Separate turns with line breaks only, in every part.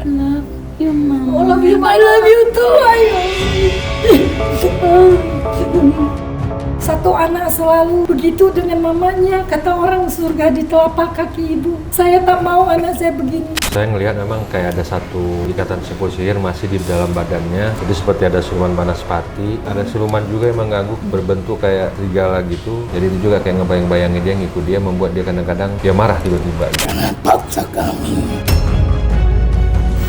Love you, Mama.
Oh, love you, I love you too, ayo. Satu anak selalu begitu dengan mamanya. Kata orang surga di telapak kaki ibu. Saya tak mau anak saya begini.
Saya ngelihat memang kayak ada satu ikatan simpul sihir masih di dalam badannya. Jadi seperti ada siluman banaspati, ada siluman juga yang mengganggu berbentuk kayak serigala gitu. Jadi itu juga kayak ngebayang-bayangin dia, ngikut dia, membuat dia kadang-kadang dia marah tiba-tiba.
Jangan paksa kami.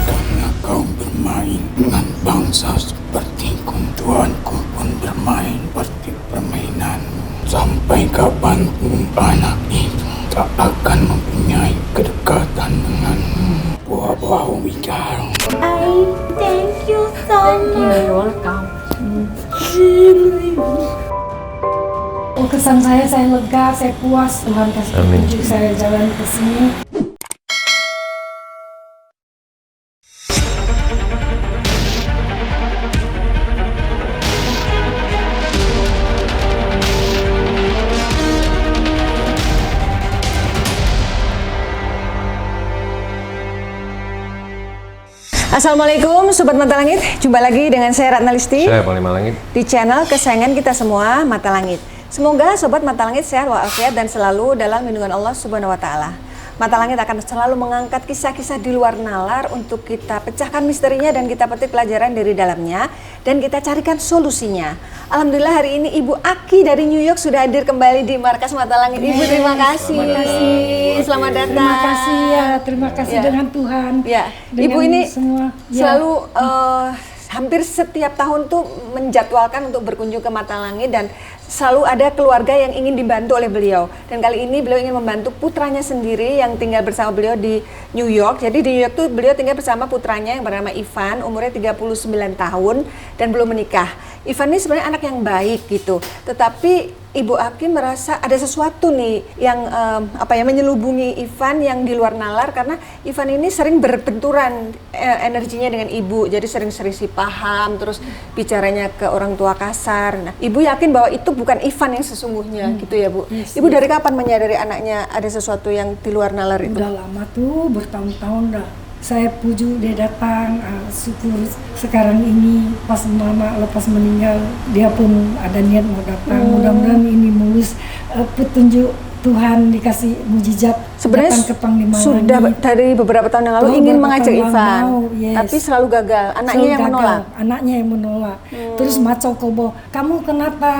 Karena kau bermain dengan bangsa sepertiku. Tuanku pun bermain seperti permainanmu. Sampai kapanpun anak itu tak akan mempunyai kedekatan denganmu. Buah-buah bicara.
I thank you so much.
You're welcome. Oh, kesan saya lega, saya puas. Tuhan kasih petunjuk saya jalan ke sini.
Assalamualaikum Sobat Mata Langit, jumpa lagi dengan saya Ratna Listi.
Saya Panglima Langit.
Di channel kesayangan kita semua, Mata Langit. Semoga Sobat Mata Langit sehat walafiat dan selalu dalam lindungan Allah Subhanahu wa Ta'ala. Mata Langit akan selalu mengangkat kisah-kisah di luar nalar untuk kita pecahkan misterinya dan kita petik pelajaran dari dalamnya dan kita carikan solusinya. Alhamdulillah hari ini Ibu Aki dari New York sudah hadir kembali di Markas Mata Langit. Ibu terima kasih. Selamat datang.
Terima kasih ya, terima kasih dengan Tuhan.
Ya,
dengan
Ibu ini
semua,
selalu hampir setiap tahun tuh menjadwalkan untuk berkunjung ke Mata Langit dan selalu ada keluarga yang ingin dibantu oleh beliau. Dan kali ini beliau ingin membantu putranya sendiri yang tinggal bersama beliau di New York. Jadi di New York tuh beliau tinggal bersama putranya yang bernama Ivan, umurnya 39 tahun dan belum menikah. Ivan ini sebenarnya anak yang baik gitu. Tetapi Ibu Aki merasa ada sesuatu nih yang menyelubungi Ivan yang di luar nalar karena Ivan ini sering berbenturan energinya dengan ibu. Jadi sering selisih paham, terus bicaranya ke orang tua kasar. Nah, ibu yakin bahwa itu bukan Ivan yang sesungguhnya gitu ya, Bu.
Yes,
Ibu dari kapan menyadari anaknya ada sesuatu yang di luar nalar itu?
Udah lama tuh, bertahun-tahun dah. Saya puju dia datang, syukur sekarang ini pas mama lepas meninggal dia pun ada niat mau datang. Mudah-mudahan ini mulus petunjuk Tuhan, dikasih mujizat
Sebenarnya
datang ke Panglima
sudah
Langit.
dari beberapa tahun yang lalu ingin mengajak Ivan,
yes.
tapi selalu gagal. Anaknya yang menolak.
Anaknya yang menolak. Terus Macau Kobo, kamu kenapa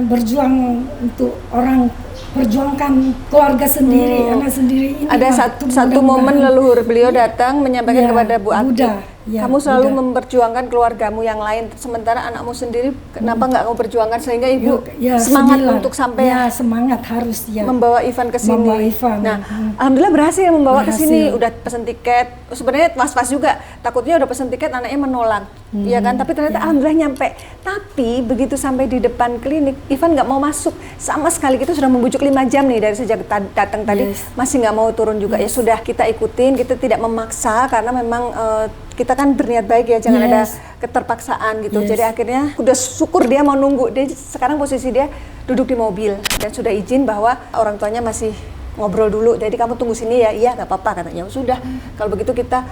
berjuang untuk orang, perjuangkan keluarga sendiri, anak sendiri ini?
Ada satu momen leluhur beliau datang menyampaikan kepada Bu Aki. Kamu selalu memperjuangkan keluargamu yang lain, sementara anakmu sendiri kenapa nggak kamu perjuangkan sehingga ibu semangat untuk sampai
semangat harus
membawa Ivan ke sini. Nah, alhamdulillah berhasil membawa ke sini. Udah pesen tiket. Sebenarnya was-was juga, takutnya udah pesen tiket anaknya menolak, ya kan? Tapi ternyata alhamdulillah nyampe. Tapi begitu sampai di depan klinik, Ivan nggak mau masuk sama sekali. Kita sudah membujuk 5 jam nih dari sejak datang tadi, masih nggak mau turun juga. Ya sudah kita ikutin, kita tidak memaksa karena memang kita kan berniat baik ya, jangan ada keterpaksaan gitu. Jadi akhirnya udah syukur dia mau nunggu. Dia sekarang posisi dia duduk di mobil dan sudah izin bahwa orang tuanya masih ngobrol dulu. Jadi kamu tunggu sini ya, iya nggak apa-apa katanya. Sudah, kalau begitu kita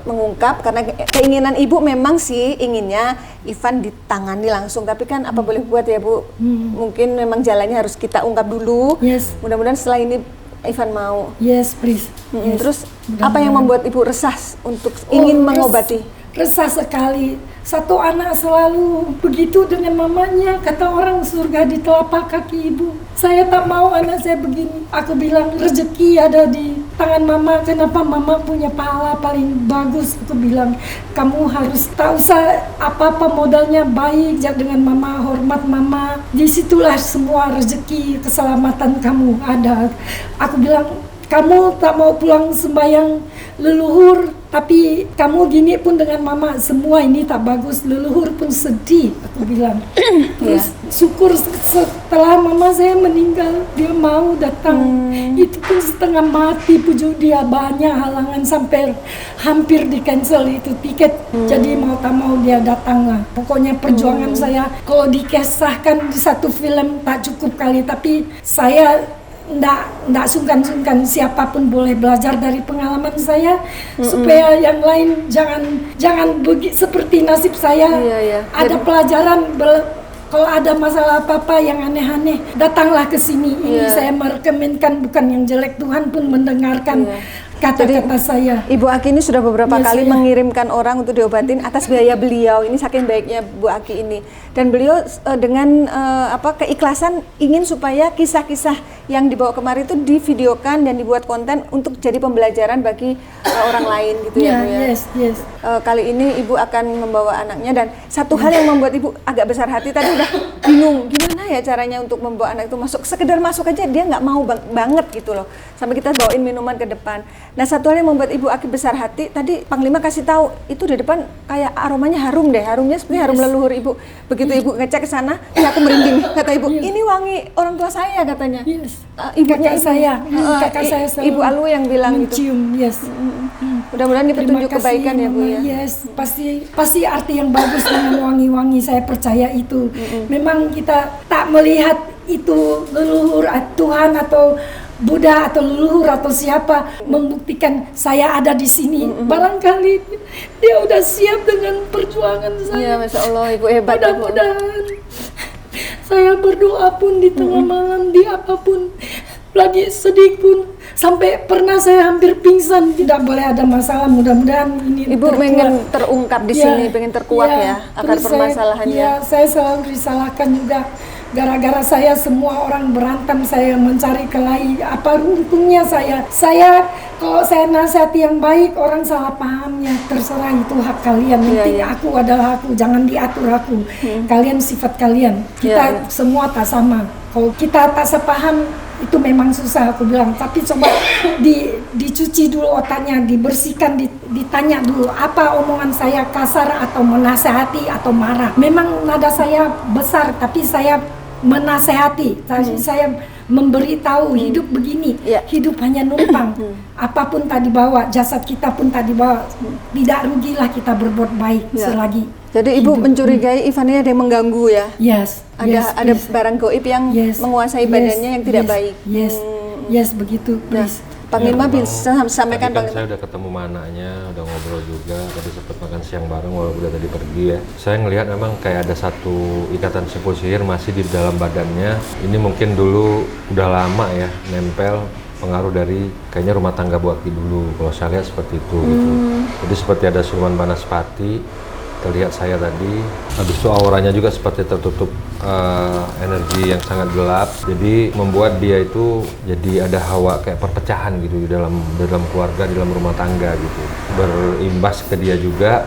mengungkap karena keinginan ibu memang sih inginnya Ivan ditangani langsung. Tapi kan apa boleh buat ya Bu? Mungkin memang jalannya harus kita ungkap dulu. Mudah-mudahan setelah ini Ivan mau.
Yes, please.
Terus apa yang membuat ibu resah untuk ingin mengobati?
Resah sekali. Satu anak selalu begitu dengan mamanya. Kata orang surga di telapak kaki ibu. Saya tak mau anak saya begini. Aku bilang rezeki ada di tangan mama. Kenapa mama punya pahala paling bagus? Aku bilang kamu harus tak usah apa-apa modalnya baik dengan mama, hormat mama. Disitulah semua rezeki keselamatan kamu ada. Aku bilang kamu tak mau pulang sembahyang leluhur, tapi kamu gini pun dengan mama, semua ini tak bagus. Leluhur pun sedih, aku bilang. Terus syukur setelah mama saya meninggal, dia mau datang. Itu pun setengah mati, puju dia banyak halangan sampai hampir di cancel itu tiket. Jadi mau tak mau dia datang lah. Pokoknya perjuangan saya, kalau dikisahkan di satu film tak cukup kali, tapi saya ndak sungkan-sungkan, siapapun boleh belajar dari pengalaman saya supaya yang lain jangan seperti nasib saya. Ada pelajaran kalau ada masalah apa-apa yang aneh-aneh, datanglah ke sini. Ini saya merekomendkan, bukan yang jelek, Tuhan pun mendengarkan kata-kata saya.
Ibu Aki ini sudah beberapa kali mengirimkan orang untuk diobatin atas biaya beliau. Ini saking baiknya Bu Aki ini. Dan beliau dengan keikhlasan ingin supaya kisah-kisah yang dibawa kemarin itu divideokan dan dibuat konten untuk jadi pembelajaran bagi orang lain gitu ya Bu ya.
Yes.
Kali ini Ibu akan membawa anaknya, dan satu hal yang membuat Ibu agak besar hati tadi, udah bingung gimana ya caranya untuk membawa anak itu masuk. Sekedar masuk aja dia nggak mau banget gitu loh. Sampai kita bawain minuman ke depan. Nah, satu hal yang membuat Ibu Aki besar hati, tadi Panglima kasih tahu itu di depan kayak aromanya harum deh, harumnya seperti harum leluhur Ibu. Begitu Ibu ngecek ke sana, ya aku merinding. Kata Ibu, ini wangi orang tua saya katanya. Ibunya
kakak saya
Ibu Alu yang bilang
mencium,
gitu. Mudah-mudahan ini petunjuk kebaikan ya Bu ya.
Yes, pasti arti yang bagus dengan wangi-wangi, saya percaya itu. Memang kita tak melihat itu leluhur Tuhan atau Buddha atau leluhur atau siapa membuktikan saya ada di sini. Barangkali dia udah siap dengan perjuangan saya.
Iya, Masya Allah, Ibu hebat.
Mudah-mudahan saya berdoa pun di tengah malam, di apapun, lagi sedih pun, sampai pernah saya hampir pingsan. Tidak boleh ada masalah, mudah-mudahan ini
Ibu pengen terungkap di sini, pengen terkuat ya akar permasalahannya.
Saya selalu disalahkan juga. Gara-gara saya semua orang berantem, saya mencari kelahi. Apa untungnya saya? Kalau saya nasihati yang baik, orang salah pahamnya. Terserah, itu hak kalian. Penting aku adalah aku, jangan diatur aku. Kalian sifat kalian. Kita semua tak sama. Kalau kita tak sepaham, itu memang susah aku bilang. Tapi coba dicuci dulu otaknya, dibersihkan, ditanya dulu apa omongan saya kasar atau menasehati atau marah. Memang nada saya besar, tapi saya menasehati, saya memberitahu hidup begini, hidup hanya numpang. Apapun tadi bawa, jasad kita pun tadi bawa, tidak rugilah kita berbuat baik selagi.
Jadi Ibu mencurigai Ivan ini ada yang mengganggu ya?
Yes.
Ada barang goib yang menguasai badannya yang tidak baik.
Yes, begitu. Please.
Panglima bisa sampaikan
Panglima. Saya udah ketemu sama anaknya, udah ngobrol juga, tadi sempat makan siang bareng walaupun udah tadi pergi ya. Saya ngelihat memang kayak ada satu ikatan simpul sihir masih di dalam badannya. Ini mungkin dulu udah lama ya nempel, pengaruh dari kayaknya rumah tangga Bu Aki dulu. Kalau saya lihat seperti itu gitu. Jadi seperti ada siluman Banaspati. Terlihat saya tadi, habis itu auranya juga seperti tertutup energi yang sangat gelap, jadi membuat dia itu jadi ada hawa kayak perpecahan gitu di dalam keluarga, di dalam rumah tangga gitu, berimbas ke dia juga,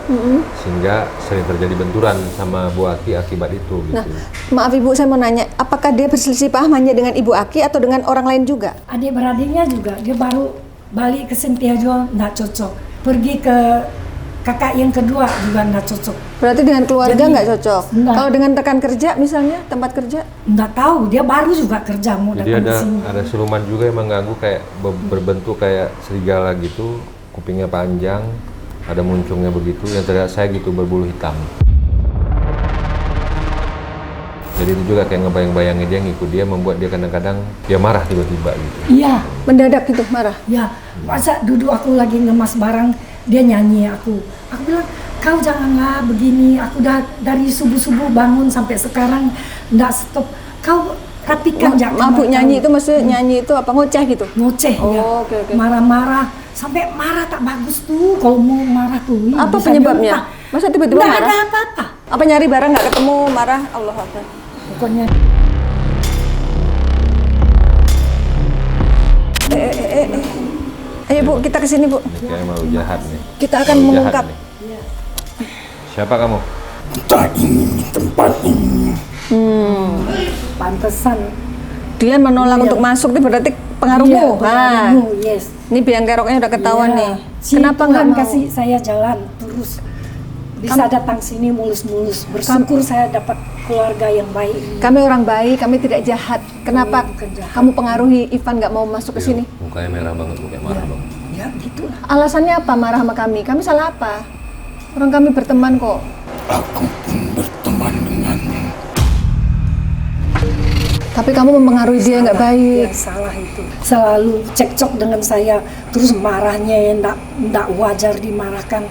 sehingga sering terjadi benturan sama Bu Aki akibat itu gitu.
Nah, maaf Ibu, saya mau nanya, apakah dia berselisih paham hanya dengan Ibu Aki atau dengan orang lain juga?
Adik-beradiknya juga, dia baru balik ke Sentiajo, nggak cocok, pergi ke kakak yang kedua juga nggak cocok.
Berarti dengan keluarga nggak cocok? Kalau dengan rekan kerja misalnya, tempat kerja?
Nggak tahu, dia baru juga kerja mau datang ke sini.
Ada siluman juga yang mengganggu kayak berbentuk kayak serigala gitu, kupingnya panjang, ada muncungnya begitu, yang terlihat saya gitu berbulu hitam. Jadi itu juga kayak ngebayang-bayangin dia, ngikut dia, membuat dia kadang-kadang dia marah tiba-tiba gitu.
Iya.
Mendadak gitu marah?
Iya. Masa duduk aku lagi ngemas barang, dia nyanyi aku. Aku bilang, kau janganlah begini. Aku udah dari subuh-subuh bangun sampai sekarang nggak stop. Kau rapikan jangan.
Mabuk nyanyi itu maksudnya nyanyi itu apa, ngoceh gitu?
Ngoceh ya.
Okay.
Marah-marah. Sampai marah tak bagus tuh kalau mau marah tuh.
Apa penyebabnya? Masa tiba-tiba marah?
Nggak ada apa-apa.
Apa nyari barang nggak ketemu, marah? Allah Akbar.
Pokoknya.
Ayo Bu, kita kesini Bu.
Ini kayak malu jahat nih.
Kita akan mengungkap.
Siapa kamu?
Tak ini tempat ini.
Pantesan.
Dia menolak untuk masuk, itu berarti pengaruhmu.
Pengaruhmu, yes.
Ini biang keroknya udah ketahuan nih.
Kenapa nggak kasih saya jalan terus? Bisa datang sini mulus-mulus. Bersyukur saya dapat keluarga yang baik.
Kami orang baik, kami tidak jahat. Kenapa kamu pengaruhi Ivan nggak mau masuk ke sini?
Mukanya merah banget, mukanya marah banget.
Ya gitu lah.
Alasannya apa marah sama kami? Kami salah apa? Orang kami berteman kok.
Aku pun berteman denganmu.
Tapi kamu mempengaruhi dia nggak baik.
Ya, salah itu. Selalu cekcok dengan saya, terus marahnya yang ndak wajar dimarahkan.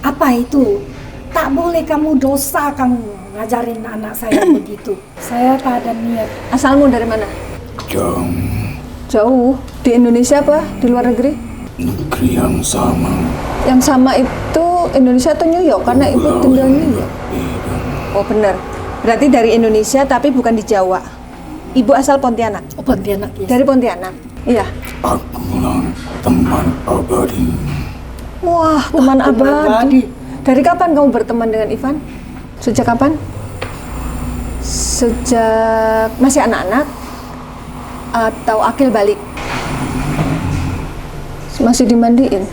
Apa itu? Tak boleh, kamu dosa kamu ngajarin anak saya begitu. Saya tak ada niat.
Asalmu dari mana?
Jauh
Jauh. Di Indonesia apa? Di luar negeri?
negeri yang sama.
Yang sama itu Indonesia atau New York? Karena ibu tinggal New York. Oh benar. Berarti dari Indonesia tapi bukan di Jawa. Ibu asal Pontianak.
Oh, Pontianak ya.
Dari Pontianak. Iya.
Akulah teman abadi.
Wah, teman
teman
abadi.
abadi.
Dari kapan kamu berteman dengan Ivan? Sejak kapan? Sejak masih anak-anak atau akil balik? Masih dimandiin?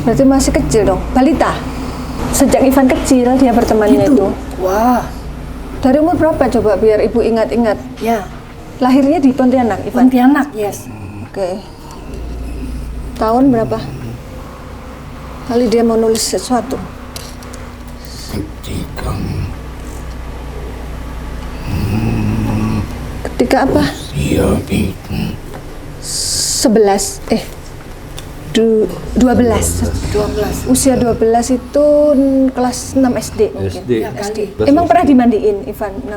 Berarti masih kecil dong, balita. Sejak Ivan kecil dia bertemannya itu.
Wah,
Dari umur berapa coba biar ibu ingat-ingat?
ya.
Lahirnya di Pontianak, Ivan?
Pontianak, yes.
Oke. Tahun berapa? Kali dia mau nulis sesuatu. Ketika apa?
Dia itu
11. 12.
12.
Usia 12 itu kelas 6 SD mungkin.
SD.
Ya, kali.
Emang pernah dimandiin Ivan 6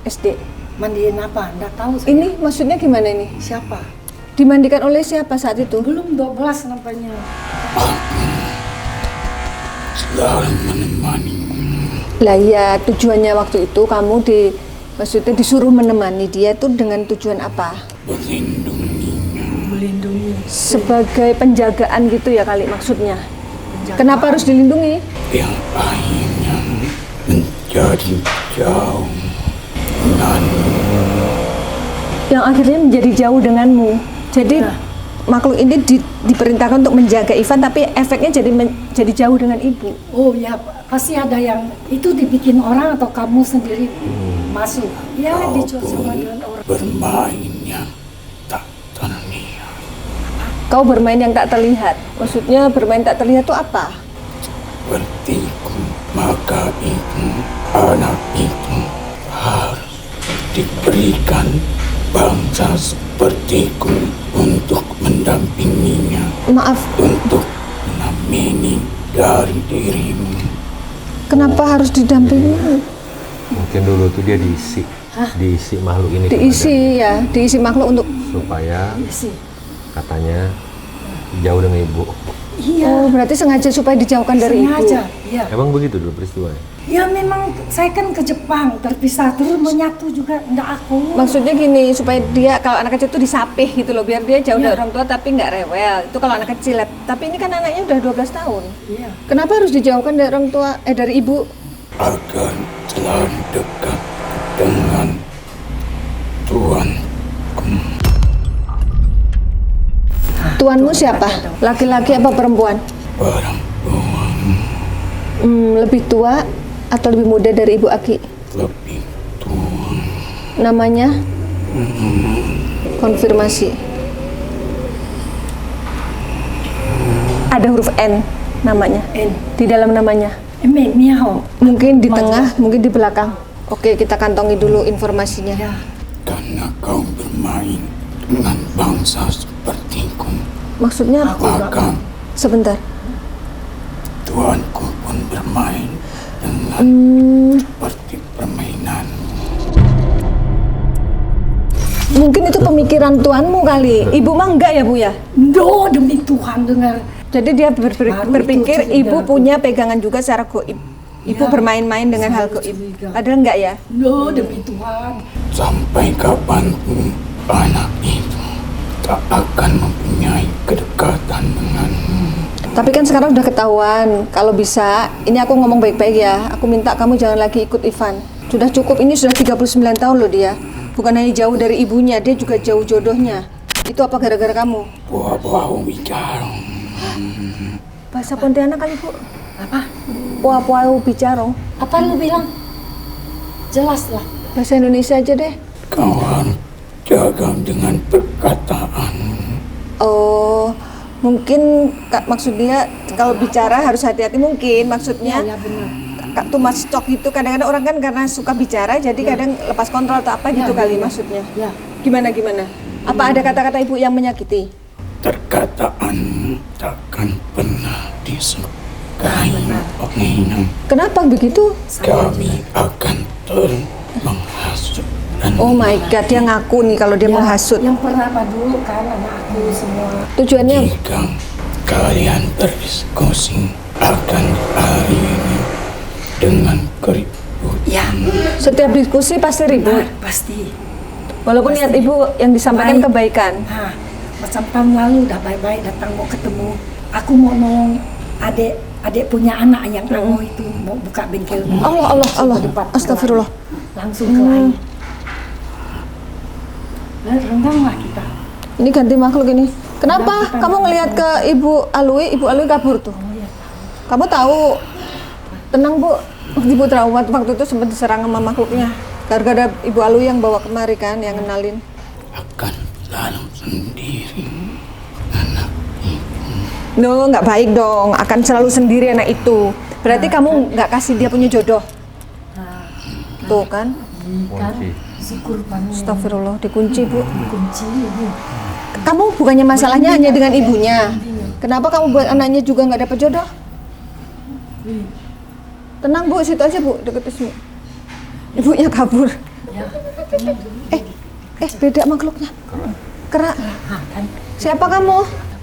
SD?
Mandiin apa? Nggak tahu saya.
Ini maksudnya gimana ini?
Siapa?
Dimandikan oleh siapa saat itu?
Belum 12 nampaknya.
selalu menemani.
Lah ya, tujuannya waktu itu kamu maksudnya disuruh menemani dia tuh dengan tujuan apa?
Melindunginya.
Melindungi.
Sebagai penjagaan gitu ya kali maksudnya. Kenapa harus dilindungi?
Yang akhirnya menjadi jauh denganmu.
Yang akhirnya menjadi jauh denganmu. Jadi makhluk ini diperintahkan untuk menjaga Ivan, tapi efeknya jadi jauh dengan ibu.
Oh ya, pasti ada yang itu dibikin orang atau kamu sendiri masuk. Ya, dijual sama dengan orang.
Bermainnya tak terlihat.
Kau bermain yang tak terlihat. Maksudnya bermain tak terlihat itu apa?
Sepertiku, maka itu anak itu harus diberikan bangsa sepertiku untuk mendampinginya,
Maaf,
untuk menamini dari dirimu.
kenapa harus didampingi?
Mungkin dulu tuh dia diisi makhluk ini ke
Diisi ya, diisi makhluk untuk.
badannya, supaya
Sih.
katanya jauh dengan ibu.
Iya,
Oh, berarti sengaja supaya dijauhkan dari
sengaja.
ibu.
Iya.
Emang begitu dulu peristiwanya?
Ya memang saya kan ke Jepang terpisah terus menyatu juga enggak aku.
Maksudnya gini, supaya dia kalau anak kecil itu disapih gitu loh, biar dia jauh dari orang tua tapi nggak rewel. Itu kalau anak kecil. Tapi ini kan anaknya udah 12 tahun.
Iya.
Kenapa harus dijauhkan dari orang tua, dari ibu?
Agar selalu dekat dengan Tuanku.
Tuanmu siapa? Laki-laki apa perempuan?
Perempuan
Lebih tua atau lebih muda dari Ibu Aki?
lebih tua.
Namanya? Konfirmasi. Ada huruf N namanya.
N.
Di dalam namanya.
Miao.
Mungkin di tengah, mungkin di belakang. Oke, kita kantongi dulu informasinya.
Ya.
Karena kau bermain dengan bangsa sepertiku,
Maksudnya apa?
maka
Sebentar.
Tuanku pun bermain dengan seperti permainanmu.
Mungkin itu pemikiran tuanmu kali. Ibu mah enggak ya, Bu ya?
No, demi Tuhan dengar.
Jadi dia
Baru
berpikir
itu
ibu
sudah.
punya pegangan juga secara goib. Ibu
Ya,
bermain-main dengan hal
saya
goib.
curiga.
Padahal enggak ya?
No, demi Tuhan.
Sampai kapanpun anak itu tak akan mempunyai kedekatan denganmu.
Tapi kan sekarang udah ketahuan. Kalau bisa, ini aku ngomong baik-baik ya. Aku minta kamu jangan lagi ikut Ivan. Sudah cukup, ini sudah 39 tahun loh dia. Bukan hanya jauh dari ibunya, dia juga jauh jodohnya. Itu apa gara-gara kamu?
Buah-buah bicara.
Bahasa Pontianak kali, Bu?
Apa?
Puau-puau bicara.
Apa lu bilang? Jelas lah.
Bahasa Indonesia aja deh.
Kau harus jaga dengan perkataanmu.
Oh, mungkin maksud dia kalau bicara harus hati-hati mungkin maksudnya.
Ya benar.
Too much talk itu kadang-kadang orang kan karena suka bicara jadi kadang lepas kontrol atau apa gitu
Ya,
kali
ya.
maksudnya.
Ya.
Gimana? Apa ada kata-kata ibu yang menyakiti?
Perkataanmu takkan pernah disukai olehnya.
Kenapa begitu?
Kami akan terus menghasut dan
Oh my God, dia ngaku nih kalau dia
Ya,
menghasut.
Yang pernah apa dulu kan anak aku semua.
Tujuannya
jika kalian berdiskusi akan hari ini dengan keributan.
Ya,
setiap diskusi pasti ribut.
pasti.
Walaupun niat ibu yang disampaikan
Baik.
kebaikan.
Nah, macam tahun lalu udah baik-baik datang mau ketemu. Aku mau nolong adik punya anak yang mau itu mau buka bengkel.
Allah. Astagfirullah.
Langsung ke lain. Nah, rendanglah kita.
Ini ganti makhluk ini. Kenapa kamu ngelihat ke Ibu Alwi kabur tuh? Kamu tahu? Tenang Bu, Ibu trauma waktu itu sempat diserang sama makhluknya. Gara-gara Ibu Alwi yang bawa kemari kan, yang kenalin.
Akan selalu sendiri anak itu.
No, nggak baik dong. Akan selalu sendiri anak itu. Berarti kamu nggak kasih dia punya jodoh. Tuh kan?
Kunci.
Si kurban
Astagfirullah, dikunci Bu.
kunci ibu.
Kamu bukannya masalahnya hanya dengan ibunya. Kenapa kamu buat anaknya juga nggak dapat jodoh? Tenang Bu, situ aja Bu, deket sini. Ibunya kabur. Beda makhluknya. Kerak. Siapa kamu?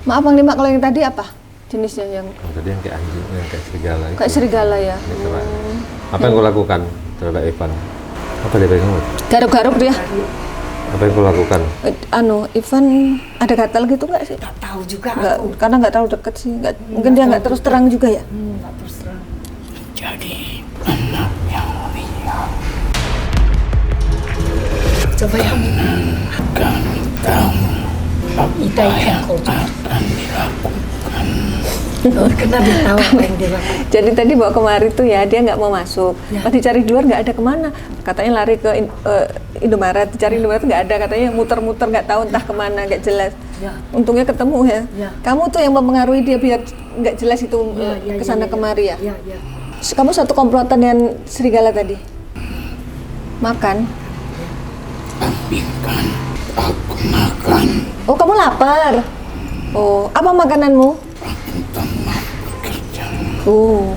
Maaf Bang Lima, kalau yang tadi apa? Jenisnya yang
Tadi yang kayak anjing, yang kayak serigala itu.
kayak serigala ya?
Ini kerak. Apa yang kau lakukan terhadap Ivan? Apa dia pegang?
Garuk-garuk dia.
Apa yang kau lakukan?
Ivan ada gatal gitu nggak sih?
Tak tahu juga
Nggak,
aku.
karena nggak terlalu deket sih. Mungkin dia nggak terus terang juga ya?
Nggak terus terang.
Jadi anak yang liar.
Coba ya.
Kami tahu
Ita
apa yang
kau
akan dilakukan.
Karena dia tahu apa yang dia lakukan.
Jadi tadi bawa kemari tuh ya, dia nggak mau masuk.
Ya.
Pas dicari di luar nggak ada kemana. Katanya lari ke Indomaret, dicari Indomaret nggak ada. Katanya muter-muter nggak tahu entah kemana, nggak jelas.
Ya.
Untungnya ketemu ya.
Ya.
Kamu tuh yang mempengaruhi dia biar nggak jelas itu kesana kemari ya.
Ya, ya.
Kamu satu komplotan dengan serigala tadi. Makan.
Ambilkan aku makan.
Oh kamu lapar. Oh apa makananmu?
Aku tamat bekerja.
Oh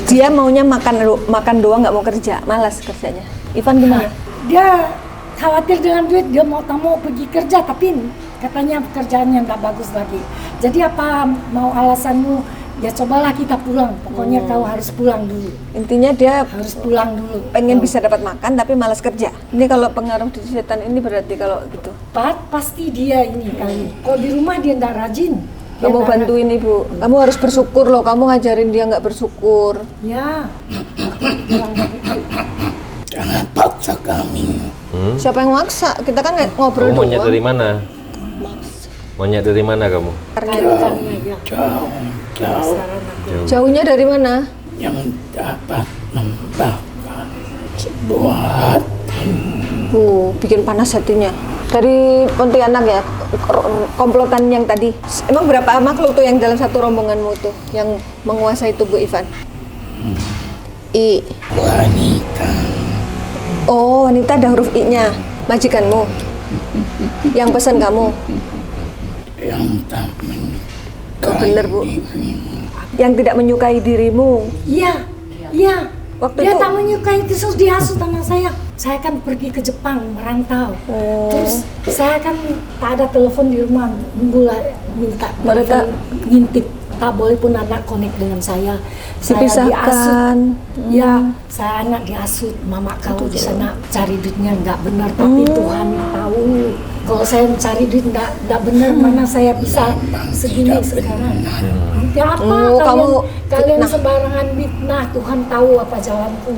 dia maunya makan doang nggak mau kerja, malas kerjanya. Ivan gimana?
Dia khawatir dengan duit, dia mau pergi kerja tapi katanya pekerjaannya nggak bagus lagi. Jadi apa mau alasanmu? Ya cobalah kita pulang. Pokoknya kau harus pulang dulu.
Intinya dia
Harus pulang dulu.
pengen bisa dapat makan tapi malas kerja. Ini kalau pengaruh di setan ini berarti kalau gitu.
Pasti dia ini kali. Kalau di rumah dia nggak rajin. Dia
Kamu
nggak-
bantuin ibu. Kamu harus bersyukur loh. Kamu ngajarin dia nggak bersyukur.
Ya.
Jangan paksa kami.
Siapa yang maksa? Kita kan ngobrol
Kamu monyet
doang.
dari mana? Monyet dari mana kamu?
Kali-kalinya ya.
Jauh
Jauhnya dari mana?
yang dapat membakar sebuah hati.
Bikin panas hatinya. Dari Pontianak ya, komplotan yang tadi. Emang berapa makhluk tuh yang dalam satu rombonganmu tuh yang menguasai tubuh Ivan? I.
Wanita
Oh, wanita ada huruf I-nya. Majikanmu. Yang pesan kamu.
yang tak
Oh, bener, Bu.
dirimu.
Yang tidak menyukai dirimu.
Iya. Iya.
Waktu
Dia
itu-
tak menyukai itu terus dihasut sama saya. Saya kan pergi ke Jepang merantau. Terus saya kan tak ada telepon di rumah. Minta
Mereka-
telepon, ngintip. Tak boleh pun anak connect dengan saya. Saya
Dipisahkan.
Ya, saya anak diasut. Mama kalau di sana cari duitnya nggak benar, tapi Tuhan tahu. Kalau saya cari duit nggak benar, mana saya bisa segini sekarang. Ya apa kalian
fitnah.
sembarangan fitnah. Tuhan tahu apa jalanku.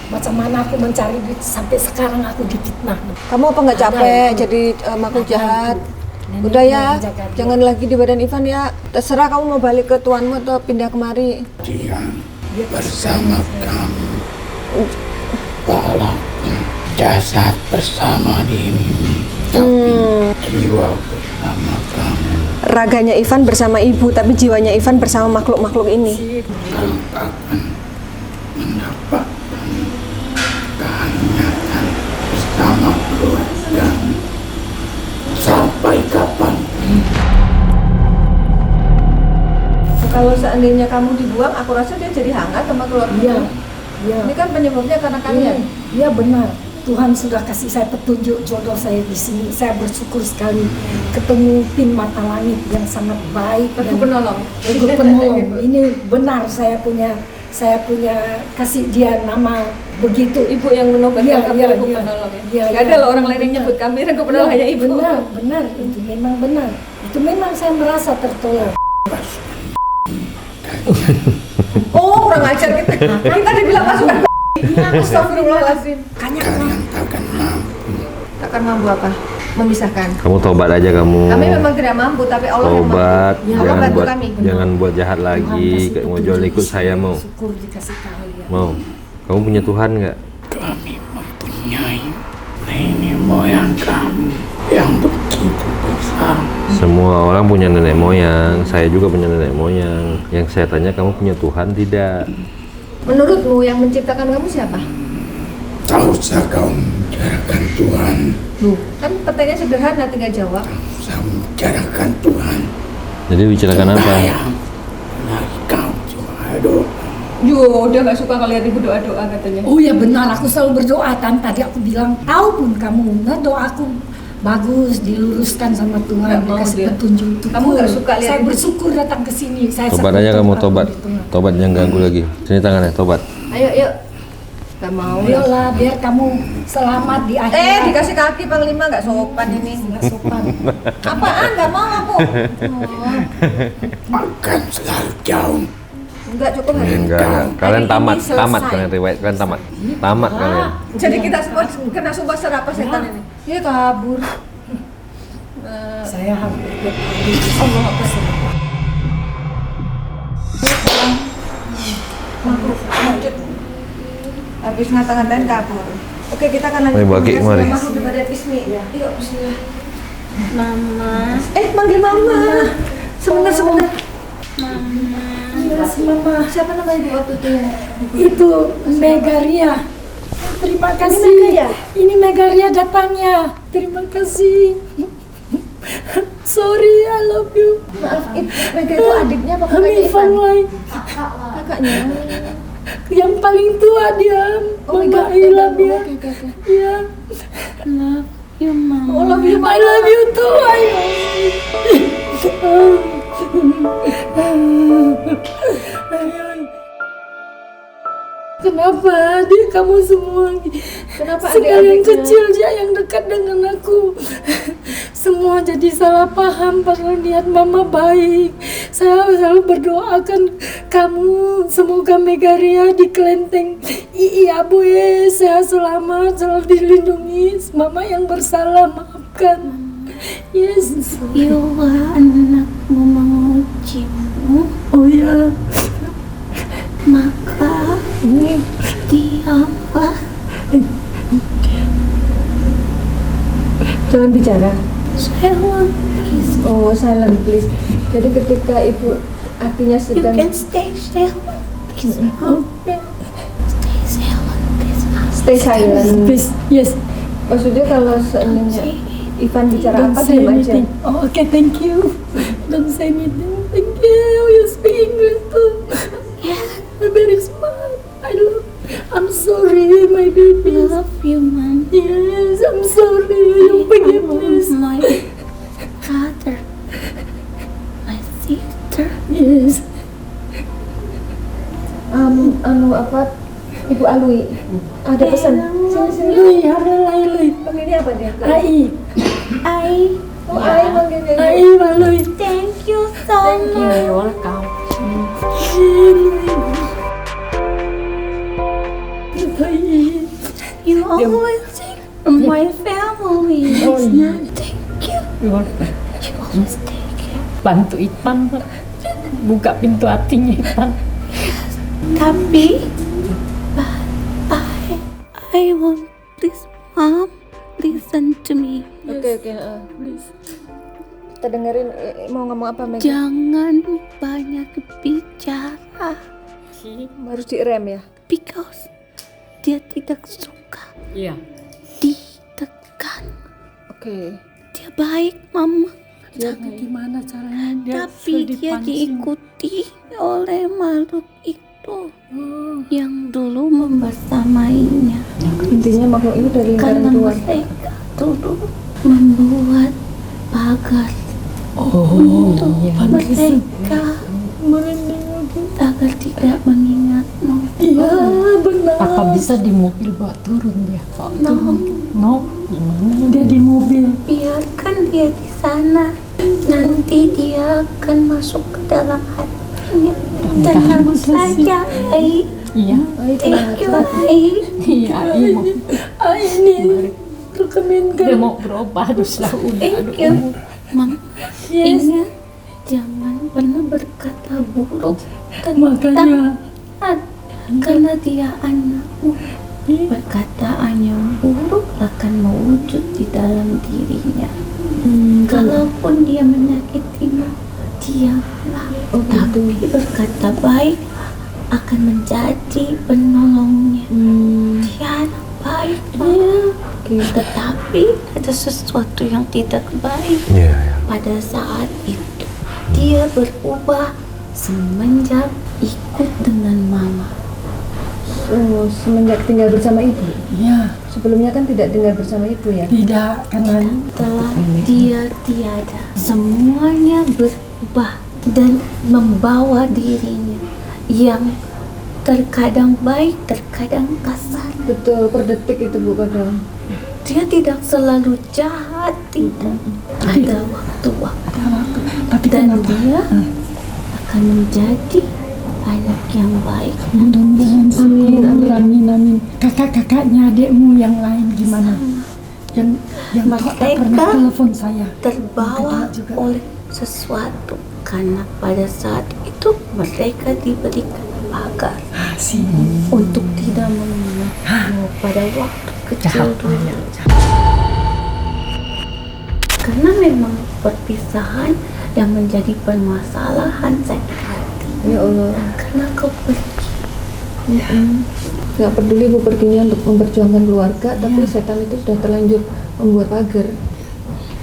Macam mana aku mencari duit sampai sekarang aku difitnah.
Kamu apa nggak capek jadi makhluk jahat? Udah ya, jangan lagi di badan Ivan ya. Terserah kamu mau balik ke tuanmu atau pindah kemari.
Dia bersama kami. Walaupun jasad bersama dirimu, tapi jiwa bersama kamu.
Raganya Ivan bersama ibu, tapi jiwanya Ivan bersama makhluk-makhluk ini.
Kau akan mendapatkan kehangatan bersama keluargamu.
seandainya kamu dibuang, aku rasa dia jadi hangat sama keluarga.
Iya, iya.
Ini kan penyebabnya karena kalian.
Iya benar. Tuhan sudah kasih saya petunjuk jodoh saya di sini. Saya bersyukur sekali ketemu tim Mata Langit yang sangat baik
Regu penolong.
Regu penolong. Ini benar saya punya kasih dia nama begitu.
Ibu yang menobatkan
Iya,
kami
iya,
Regu
iya.
penolong ya.
Iya,
Gak ada
iya.
loh orang lain yang nyebut kami Regu penolong, hanya ibu.
Benar, itu memang benar. Itu memang saya merasa tertolong.
Oh, kurang ajar kita. Kita dibilang pasukan. Astagfirullahaladzim.
Kalian takkan mampu.
Takkan mampu apa? Memisahkan.
Kamu tobat aja kamu.
Kami memang tidak mampu, tapi Allah yang mampu.
Tobat,
Allah
jangan
bantu
buat
kami.
jangan buat jahat
Tuhan
lagi.
kasih
Kayak mau
petunjuk
jual
di
ikut
sini.
saya mau.
Syukur dikasih kalian.
Mau. Kamu punya Tuhan nggak?
Kami mempunyai nenek moyang kamu yang begitu besar.
Semua orang punya nenek moyang. Saya juga punya nenek moyang. Yang saya tanya, kamu punya Tuhan tidak?
Menurutmu yang menciptakan kamu siapa?
Tahukah kau membicarakan Tuhan?
Kan pertanyaan sederhana, tinggal jawab.
Saya membicarakan Tuhan.
Jadi bicarakan apa?
Bayang. Lagi kau cuma doa.
Yo, dia nggak suka ngeliat ibu doa-doa katanya.
Oh ya benar, aku selalu berdoa kan. Tadi aku bilang, tahu pun kamu, nah doaku bagus, diluruskan sama Tuhan,
Nggak mau
dikasih
dia.
petunjuk.
Kamu nggak suka lihat
Saya
itu?
bersyukur datang ke sini. Saya
Tobat aja
satu
kamu,
tempat
tobat.
di tengah.
Tobat yang ganggu lagi. Sini tangannya, tobat.
Ayo, yuk. Gak mau.
Ayolah, biar kamu selamat di akhirat.
Dikasih kaki Panglima nggak sopan ini.
Nggak sopan.
Apaan? Gak mau aku.
Akan selalu jauh.
Enggak cukup hari ini.
Enggak. Kalian
Hari
tamat,
ini selesai.
tamat kalian riwayat. Kalian tamat. Tamat kalian.
Jadi kita semua kena sumpah serapah setan ini. Dia kabur.
Saya hampir tiap hari. Allah berserah.
Habis ngata-ngatain kabur. Oke, kita akan lanjut.
Mari, Baki, mari.
Makhluk daripada Bismi. Yuk, bismillah.
Mama,
Manggil mama. Sebentar.
mama.
Yes, Mama.
Siapa nama ibu waktu itu ya?
Itu Megaria. Terima kasih.
Megaria?
Ini Megaria datangnya. Terima kasih. Sorry, I love you.
Maaf, Mega itu adiknya apa kakaknya
Hanifan
Ivan?
Lai.
Kakaknya.
Yang paling tua dia.
Oh my
Mama,
God.
I love you.
Oke.
Ya.
Love you, mama.
Oh, love you,
I love you too. I Kenapa adik kamu semua?
Kenapa
sekalian
adik-adiknya?
kecil dia yang dekat dengan aku. Semua jadi salah paham padahal niat mama baik. Saya selalu berdoakan kamu semoga Megaria di kelenteng Ii Abu sehat selamat selalu dilindungi. Mama yang bersalah maafkan. Yes.
You are anak mengujimu,
Oh ya.
maka diamlah.
Jangan bicara.
Silent, please.
Oh, silent please. Jadi ketika ibu artinya
You
sedang
can stay silent, please.
Okay.
Stay silent, please.
stay silent.
Please. Yes.
Maksudnya kalau seandainya Ivan bicara
Don't
apa,
say
diam aja.
anything. Oh, okay, thank you. Don't say anything. Thank you. You speak English too.
Yeah,
You're very smart. I'm sorry, my baby.
love you, mom.
Yes, I'm sorry. You forgiveness.
My father, my sister.
Yes.
Anu apa? Ibu Alwi. Ada pesan. Sini.
Lui, Lui.
Panggilnya apa dia?
Ai.
I
Oh, Ai panggilnya.
Ai, Lui.
thank you so much.
Welcome.
You always take my family. Thank you. You always take care.
Bantu Ipan, buka pintu hatinya Ipan.
Tapi, but I want this mom listen to me.
Oke. Kita dengerin mau ngomong apa Mega?
Jangan banyak bicara
Harus direm ya.
because dia tidak suka
Iya.
ditekan.
Oke.
Dia baik, mama.
Gimana caranya dia
Tapi dia
dipancing?
diikut diikuti oleh makhluk itu yang dulu membersamainya.
Intinya makhluk itu dari lingkaran
Karena
keluarga.
mereka dulu membuat pagar untuk mereka agar tidak mengingatmu.
Iya benar. Apa bisa di mobil bawa turun dia? No, gimana dia di mobil?
Biarkan dia di sana. Nanti dia akan masuk ke dalam hatinya. Tenang saja, Ai.
Iya.
Thank you, Ai.
Iya, ini rekening dia mau berubah udah.
Thank you, Mam. Ingat, jangan pernah berkata buruk
Makanya.
tentang Ad, karena dia anakmu. Perkataan yang buruk akan mewujud di dalam dirinya. Kalaupun dia menyakitimu, diamlah. Tapi berkata baik akan menjadi penolongnya. Dia anak baik, tetapi ada sesuatu yang tidak baik. Pada saat itu dia berubah semenjak ikut dengan mama.
Oh, semenjak tinggal bersama ibu.
Iya.
Sebelumnya kan tidak tinggal bersama ibu ya.
Tidak, karena
Setelah dia tiada, semuanya berubah dan membawa dirinya yang terkadang baik, terkadang kasar.
Betul, per detik itu Bu kadang.
Dia tidak selalu jahat, tidak. Ada waktu-waktu.
tapi
Dan
kenapa?
dia akan menjadi anak yang baik.
Mudah-mudahan amin. Kakak-kakaknya adikmu yang lain gimana? Yang tak pernah telepon saya.
Terbawa
juga.
oleh sesuatu karena pada saat itu mereka diberikan pagar untuk tidak mengingatmu pada waktu kecil dulu. Karena memang perpisahan yang menjadi permasalahan sakit hati.
Ya Allah.
Karena kau pergi.
Gak peduli Bu perginya untuk memperjuangkan keluarga, tapi setan itu sudah terlanjur membuat pagar.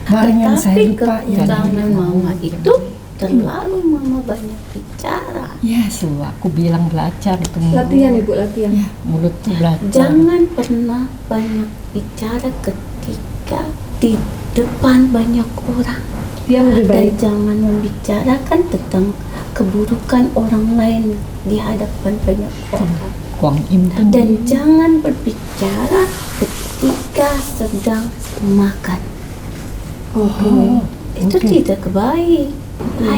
Barang yang saya
Tetapi
lupa ya.
kekurangan mama itu terlalu mama banyak bicara.
Ya, selalu aku bilang belajar itu.
Latihan Ibu, latihan.
Mulutku belajar.
Jangan pernah banyak bicara ketika di depan banyak orang.
Dia lebih
Dan
baik.
jangan membicarakan tentang keburukan orang lain di hadapan banyak orang.
Kuang Im
Dan jangan berbicara ketika sedang makan. Itu tidak baik.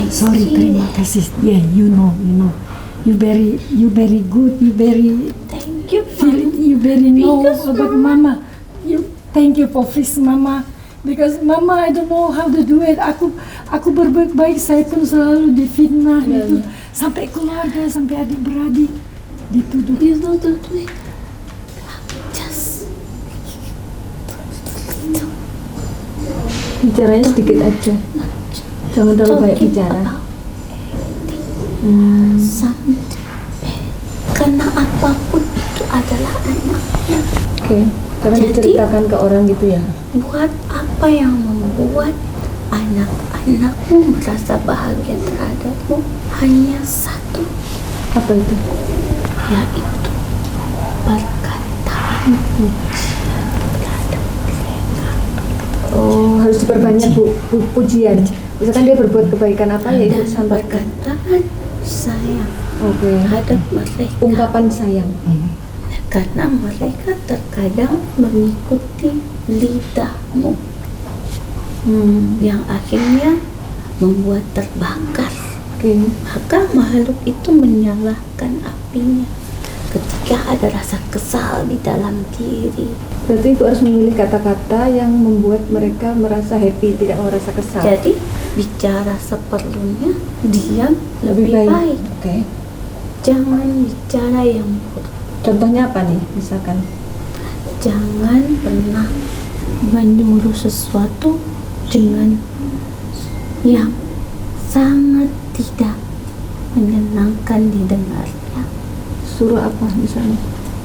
Sorry, terima kasih. Yeah, you know. You very good. You very
Thank you,
feel.
Mama.
You very know
Because
about Mama. Thank you for this Mama. Because Mama, I don't know how to do it. Aku berbuat baik, saya pun selalu difitnah gitu. Sampai keluarga, sampai adik-beradik dituduh.
You don't do it. Just
Bicaranya sedikit aja. Jangan terlalu banyak
talking
bicara.
about something. Karena apapun itu adalah anaknya.
Oke. Jangan
Jadi-
diceritakan ke orang gitu ya.
Buat apa yang membuat anak-anakmu merasa bahagia terhadapmu? Hanya satu,
Apa itu?
yaitu perkataan puji terhadap mereka.
Oh, harus diperbanyak Bu pujian. Misalkan dia berbuat kebaikan apa ya itu
Dan
sampaikan.
perkataan sayang
Oke.
terhadap mereka.
Ungkapan sayang.
Karena mereka terkadang mengikuti lidahmu yang akhirnya membuat terbakar.
Oke.
Maka makhluk itu menyalahkan apinya ketika ada rasa kesal di dalam diri.
Berarti Ibu harus memilih kata-kata yang membuat mereka merasa happy, tidak merasa kesal.
Jadi bicara seperlunya, diam lebih baik.
Oke.
Jangan bicara yang buruk.
Contohnya apa nih? Misalkan.
Jangan pernah menyuruh sesuatu dengan yang sangat tidak menyenangkan didengarnya.
Suruh apa misalnya?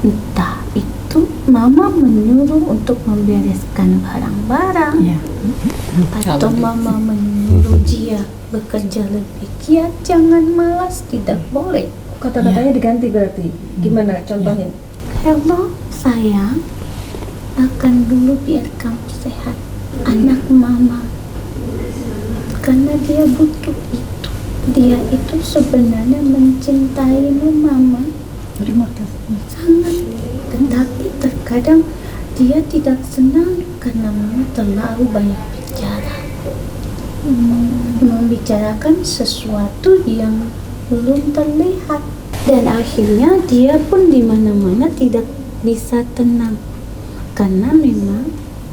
Entah itu mama menyuruh untuk membereskan barang-barang. Atau mama menyuruh dia bekerja lebih giat, jangan malas, tidak boleh.
Kata-katanya diganti berarti. Gimana contohnya?
Hello sayang, makan dulu biar kamu sehat. Anak mama, karena dia butuh itu. Dia itu sebenarnya mencintaimu mama.
Terima kasih.
Sangat. Tetapi terkadang dia tidak senang karena mama terlalu banyak bicara. Membicarakan sesuatu yang belum terlihat. Dan akhirnya dia pun di mana-mana tidak bisa tenang. Karena memang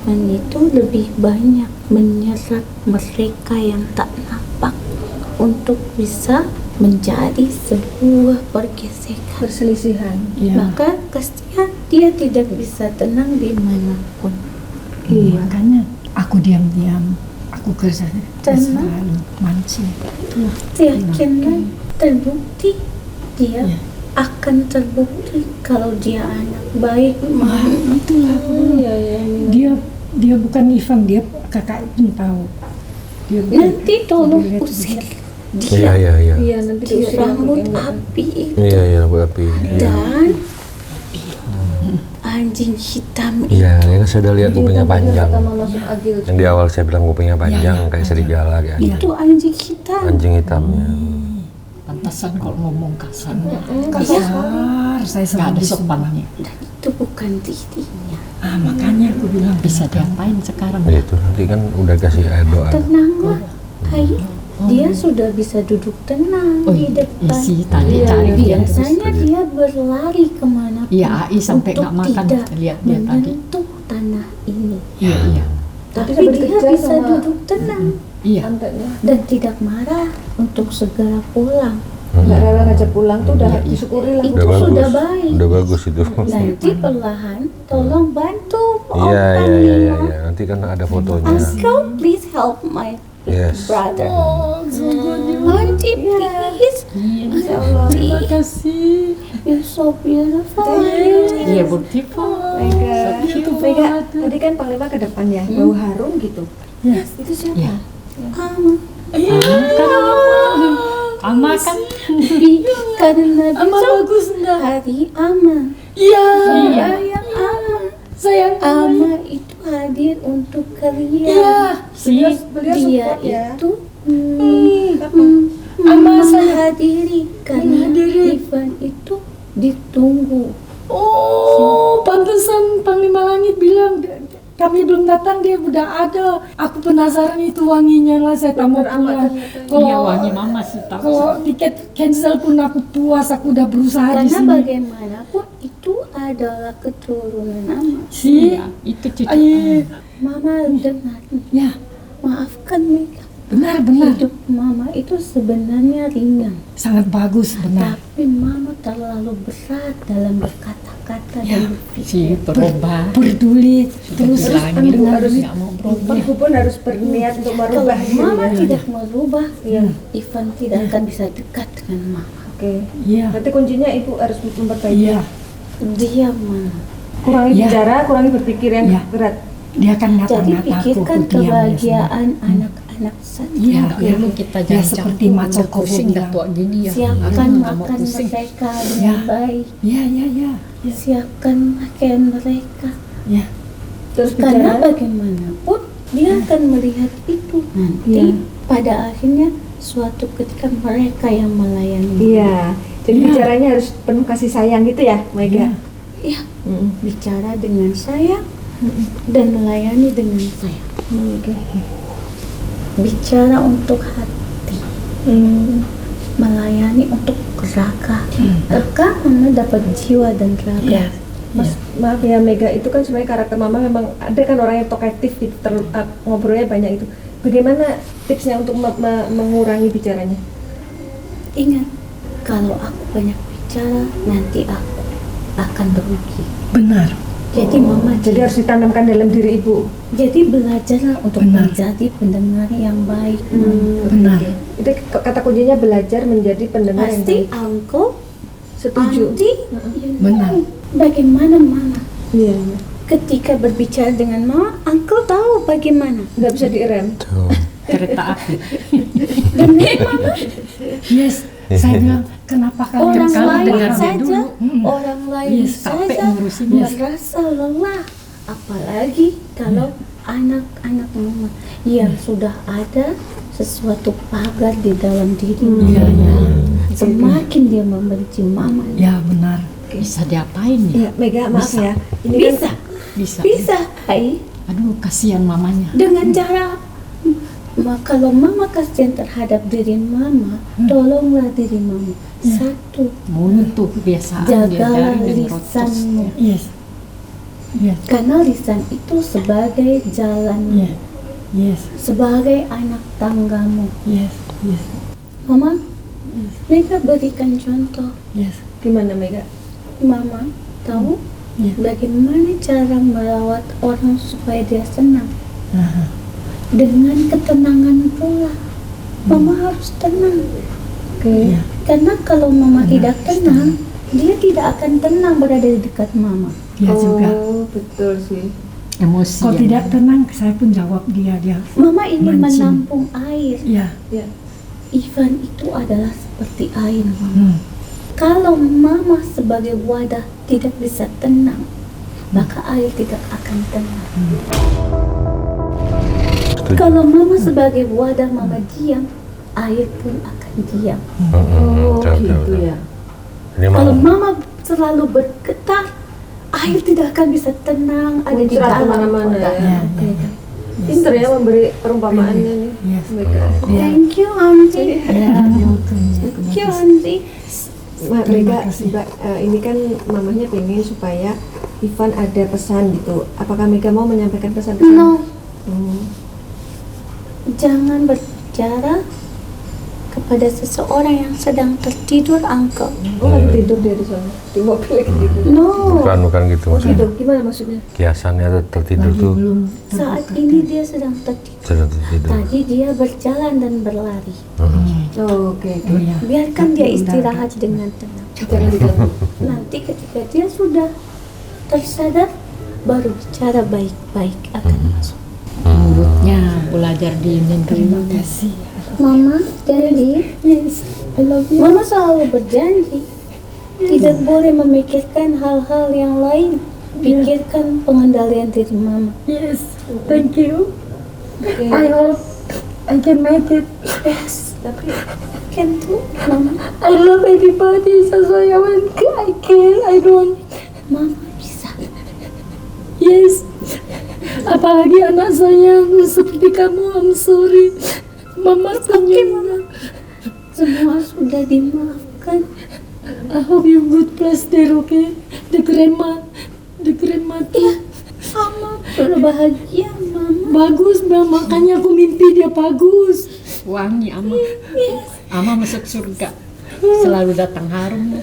itu lebih banyak menyerap mereka yang tak nampak untuk bisa menjadi sebuah pergesekan,
Perselisihan.
maka kasihan dia tidak bisa tenang dimanapun.
Makanya aku diam-diam, aku kerja
Tenang.
selalu mancing.
Yakinlah terbukti dia akan terbukti kalau dia anak baik.
Itulah dia bukan Ivan, dia kakak pun tahu. Dia
Nanti tolong
dia-
usir dia.
Iya.
Iya, nanti
Itu
dia
rambut api itu
Iya, rambut api.
dan anjing hitam
Iya, ini kan saya udah lihat kupingnya panjang.
Pertama masuk Agil.
Yang di awal saya bilang kupingnya panjang kayak serigala kayak
itu anjing hitam.
anjing hitamnya.
Pantasan kalau ngomong kasarnya.
kasar, saya
Nggak ada
selalu
sopannya.
Dan itu bukan dirinya.
makanya aku bilang
Bisa diapain sekarang?
Ya itu nanti kan udah kasih air doa.
Tenanglah, Hai. Dia sudah bisa duduk tenang di depan.
Isi tadi cari dia.
Biasanya dia berlari kemana pun
Iya, AI sampai
untuk
nggak makan.
tidak
Lihat dia tadi.
menyentuh tanah ini.
Iya.
Tapi
sampai
dia
dikejar
bisa
sama-
duduk tenang
Iya.
Tantenya.
dan tidak marah untuk segera pulang.
Nggak rela ngajak pulang tuh udah
Iya.
disyukuri lah.
Itu
Udah bagus.
sudah baik.
Udah bagus itu.
Nanti perlahan tolong bantu
Iya.
Panglima.
Nanti kan ada fotonya.
Uncle, please help my
Yes.
brother.
Oh,
Auntie, please.
terima kasih.
You're so beautiful.
Iya, beautiful.
Mega, tadi kan Panglima ke depan ya, bau harum gitu. Itu siapa?
Iya.
Ama,
Ama kan?
karena
Ama
besok
bagus enggak?
hari Ama.
Iya.
Sayang Ama.
Sayang
Ama itu hadir untuk kalian.
Iya.
Beliau
Dia
support ya.
itu
Ama saya.
menghadiri karena
Menghadiri.
Ivan itu ditunggu.
Oh, pantesan Panglima Langit bilang kami belum datang, dia udah ada. Aku penasaran itu wanginya lah, saya tak mau pulang.
Iya, wangi mama sih tahu.
Kalau tiket cancel pun aku puas, aku udah berusaha di
Karena
sini.
bagaimanapun itu adalah keturunan Ama.
Si,
Iya, itu cucu.
ay,
Mama dengar,
ya,
maafkan Mega.
benar.
Hidup Mama itu sebenarnya ringan,
Sangat bagus, benar.
tapi Mama terlalu berat dalam berkata-kata dan berpikir.
Si berubah.
Peduli, terus
Bilangin
harus
nggak mau berubah.
Ibu pun harus berniat untuk
Kalau
merubah.
Mama
dirinya.
tidak merubah, Ivan tidak akan bisa dekat dengan Mama.
Oke.
Iya,
Berarti kuncinya ibu harus memperbaiki.
iya,
Dia Mama.
Kurangi
Iya.
bicara, kurangi berpikir yang
Iya.
berat.
dia akan
Jadi
ngata-ngata aku,
pikirkan
aku diam dia semua.
kebahagiaan anak-anak saja.
Iya,
Nggak
iya.
perlu kita
Ya,
jangan
seperti
campur,
Maco
udah pusing
bilang.
dah tua gini ya.
Siapkan
Nggak mau
makan
pusing.
mereka
Ya.
dengan baik.
Iya, iya, iya,
Siapkan pakaian mereka.
iya.
Terus
Karena
bicara.
bagaimanapun dia akan melihat itu nanti.
Iya.
Pada akhirnya suatu ketika mereka yang melayani.
Iya. Jadi
Iya.
bicaranya harus penuh kasih sayang gitu ya, Mega.
Ya, bicara dengan sayang dan melayani dengan sayang.
Oke.
Bicara untuk hati, melayani untuk raga. Raga Mama dapat jiwa dan raga.
Mas, maaf ya Mega, itu kan sebenarnya karakter Mama memang ada kan orang yang talkatif gitu, ngobrolnya banyak itu. Bagaimana tipsnya untuk mengurangi bicaranya?
Ingat, kalau aku banyak bicara, nanti aku akan merugi.
Benar.
Jadi Mama
Jadi harus ditanamkan dalam diri ibu.
jadi belajarlah untuk
Benar.
menjadi pendengar yang baik. Mama.
Benar.
Itu kata kuncinya belajar menjadi pendengar yang
Pasti
baik.
Uncle,
Setuju.
Auntie,
Benar.
bagaimana mama.
Iya.
Ketika berbicara dengan mama, uncle tahu bagaimana.
Nggak bisa direm.
Tuh.
Kereta api.
Demi mama,
Yes, saya bilang kenapa kalian
orang
salah
lain
dengar
saja,
dulu?
orang lain
Yes,
capek
saja
ngurusinnya.
merasa lelah. Apalagi kalau anak-anak mama yang sudah ada sesuatu pagar di dalam dirinya. Semakin dia membenci mama.
Ya benar.
Bisa diapain ya?
Ya, Mega, maaf
Bisa.
ya. Ini
Bisa,
Bisa.
bisa, Hai.
Aduh, kasihan mamanya.
Dengan cara kalau mama kasihan terhadap diri mama, tolonglah diri mama. Satu,
Mulut tuh kebiasaan dia
jagalah
dari dan
lisanmu.
Yes. Yes.
Karena lisan itu sebagai jalanmu,
Yes. Yes.
sebagai anak tanggamu.
Yes. Yes.
Mama, mereka berikan contoh.
Yes.
Gimana Mega?
Mama tahu
Iya.
bagaimana cara merawat orang supaya dia senang.
Aha.
Dengan ketenangan pula. Mama harus tenang.
Oke.
Iya.
Karena kalau mama tidak tenang, dia tidak akan tenang berada di dekat mama.
Dia juga.
Oh, betul sih.
Emosi.
Kalau
yang-
tidak tenang, saya pun jawab dia.
Mama ingin
Mancing.
menampung air.
Ya.
Ya.
Ivan itu adalah seperti air, Mama. Kalau mama sebagai wadah tidak bisa tenang, maka air tidak akan tenang. Kalau mama sebagai wadah mama diam, air pun akan diam.
Oh,
Tahu,
gitu
tahu.
ya.
Ini
Kalau
mama.
mama selalu bergetar, air tidak akan bisa tenang ada di
Muncrat
dalam
kemana-mana
wadah.
ya.
Oke. Pinter ya memberi perumpamaannya nih.
Yes.
Mega.
Thank you, Auntie.
Ya.
Thank you, Auntie.
Mega,
kasih.
ini kan mamanya pengen supaya Ivan ada pesan gitu. Apakah Mega mau menyampaikan pesan-pesan?
No,
Hmm.
jangan berbicara kepada seseorang yang sedang tertidur, Uncle.
Oh, lagi tidur dia di sana. Di mobil lagi tidur.
No,
Bukan gitu
Oh,
maksudnya.
gitu. Gimana maksudnya?
Kiasannya tuh tertidur tuh.
saat ini dia sedang tertidur.
Sedang tertidur.
Tadi dia berjalan dan berlari.
Oh, oke.
Oh ya.
Biarkan dia istirahat dengan tenang.
Jangan diganggu.
Nanti ketika dia sudah tersadar, baru bicara baik-baik akan masuk.
Mulutnya belajar diemin
Terima
dulu.
kasih.
Mama janji,
Yes. I love you.
Mama selalu berjanji tidak boleh memikirkan hal-hal yang lain. Pikirkan pengendalian diri Mama.
Yes. Thank you.
Oke.
I hope I can make it.
Yes, tapi can do, Mama.
I love everybody. So I can. I don't.
Mama bisa.
Yes. Apalagi anak saya seperti kamu. I'm sorry. Mama senyum.
Semua sudah dimaafkan.
I hope you good place there, okay? The grandma too.
Mama berbahagia, Mama.
Bagus, makanya aku mimpi dia bagus.
Wangi ama. Ama masuk surga. Selalu datang harum.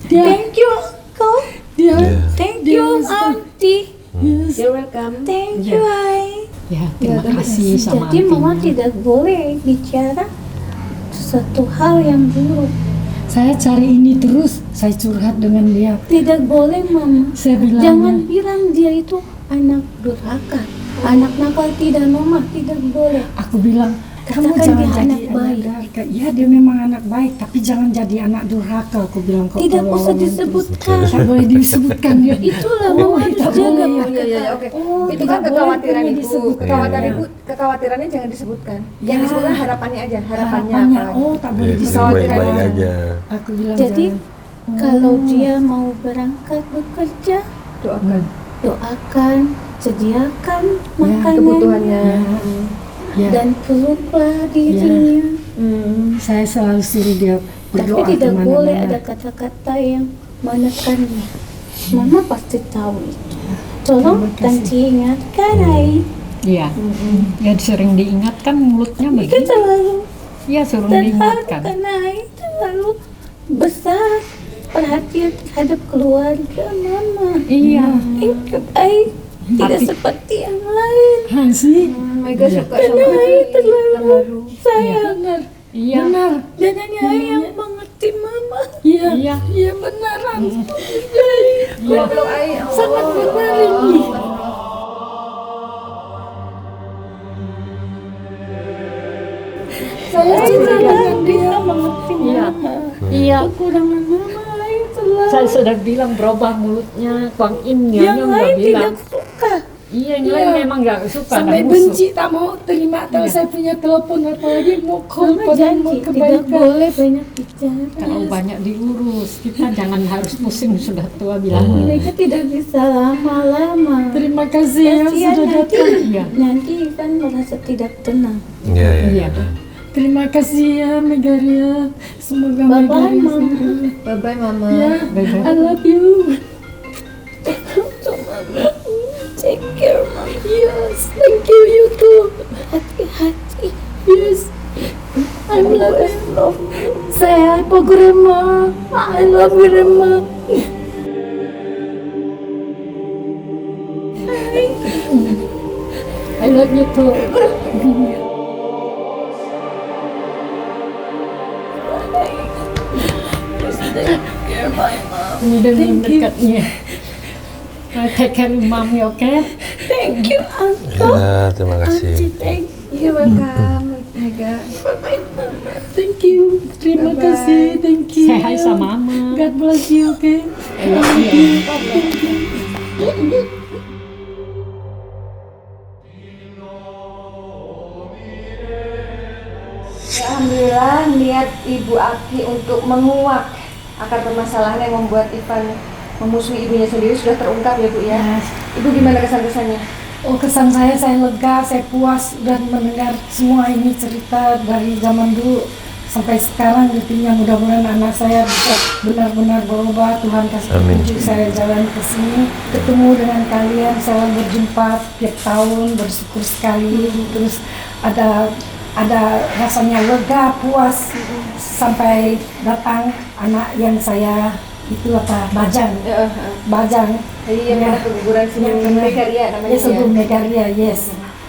Dia,
Thank you, Uncle.
dia,
Thank you,
Yes.
Auntie.
yes.
You're welcome.
Thank you, Ai.
Ya, terima kasih sama
Jadi Mama
antinya.
tidak boleh bicara sesuatu hal yang buruk.
Saya cari ini terus, saya curhat dengan dia.
Tidak boleh, Mama.
Saya bilang,
Jangan bilang dia itu anak durhaka, anak nakal. Tidak, Mama, tidak boleh.
aku bilang, kamu
Katakan
jangan
dia
jadi
anak
anak
baik.
durhaka. Iya, dia memang anak baik, tapi jangan jadi anak durhaka. Aku bilang kok.
Tidak
kalau
usah
lawan
disebutkan.
terus. Tak boleh disebutkan dia.
Itulah
Oh,
Mama harus
tidak
jaga.
boleh.
Oh iya iya oke.
Oh,
Itu
tidak
kan kekhawatiran
boleh
ibu.
disebutkan.
Kekhawatiran
Iya.
ibu, kekhawatirannya jangan disebutkan.
Ya.
Yang disebutkan harapannya aja, harapannya
Harapannya,
apa?
oh tak boleh
Jadi
disebutkan.
baik-baik aja.
Aku bilang
Jadi
jangan.
kalau dia mau berangkat bekerja,
Doakan
doakan, sediakan
Ya,
makanan
kebutuhannya.
Ya,
dan peluklah dirinya.
saya selalu suruh dia
Tapi
berdoa
tidak boleh
kemana-mana.
ada kata-kata yang menekannya. Mama pasti tahu itu. Tolong
Terima kasih.
dan diingatkan, Ai.
Iya. Ya sering diingatkan mulutnya
Kita
begitu.
selalu
Iya, suruh
dan
diingatkan.
karena Ai terlalu besar perhatian terhadap keluarga Mama.
Iya.
Ikut Ai tidak
Tapi-
seperti yang lain.
Hansi,
Mega suka
Karena
sama
Ai terlalu
Iya.
sayang.
Iya.
benar.
Dan hanya Ai yang mengerti Mama.
Iya,
Iya.
iya benar Hansi. Peluk ayah sangat menarik. Saya sudah dengan dia mengerti mama.
Iya.
Kekurangan mama itulah.
Saya sudah bilang berubah mulutnya, Kuang Im
Yang
nggak
lain
bilang.
tidak suka.
Iya, yang
Iya.
lain memang nggak suka.
Sampai
ada musuh.
benci, tak mau terima kalau saya punya telepon, apalagi mau call
Mama
padahal mau
janji tidak
kebaikan.
boleh banyak bicara.
Kalau banyak diurus, kita jangan harus pusing sudah tua bilang.
Mereka tidak bisa lama-lama.
Terima kasih ya
Kasihan
sudah
nanti,
datang.
Iya.
nanti kan merasa tidak tenang.
Iya,
Iya.
Terima kasih ya Megaria. Semoga
Bye-bye,
Megaria
Mama.
sembuh.
Bye-bye, Mama.
Ya,
Bye-bye.
I love you.
Take care, Mama.
Yes, thank you, you too.
Hati-hati.
Yes, I love you. Saya Grandma. I love you, Grandma. I love you too.
Ini dengan dekatnya. Take care mommy, oke?
Thank you, Uncle.
Ya, terima kasih.
Thank you, welcome, Mega.
Thank you. Terima kasih. Thank you.
Say hi sama mama.
God bless you, okay?
I love you.
Ya, alhamdulillah niat Ibu Aki untuk menguak akar permasalahan yang membuat Ivan memusuhi ibunya sendiri sudah terungkap ya Bu ya.
Yes.
Ibu gimana kesan-kesannya?
Oh, kesan saya lega, saya puas dan mendengar semua ini cerita dari zaman dulu sampai sekarang gitu. Yang mudah-mudahan anak saya bisa benar-benar berubah. Tuhan kasih
Amin.
petunjuk saya jalan ke sini, ketemu dengan kalian, saya berjumpa tiap tahun, bersyukur sekali. Terus ada rasanya lega, puas sampai datang anak yang saya itu Bajang. Bajang.
Iya,
Ya.
mana keguguran si
Yang benar.
Megaria namanya
Yes, Ibu Megaria, yes.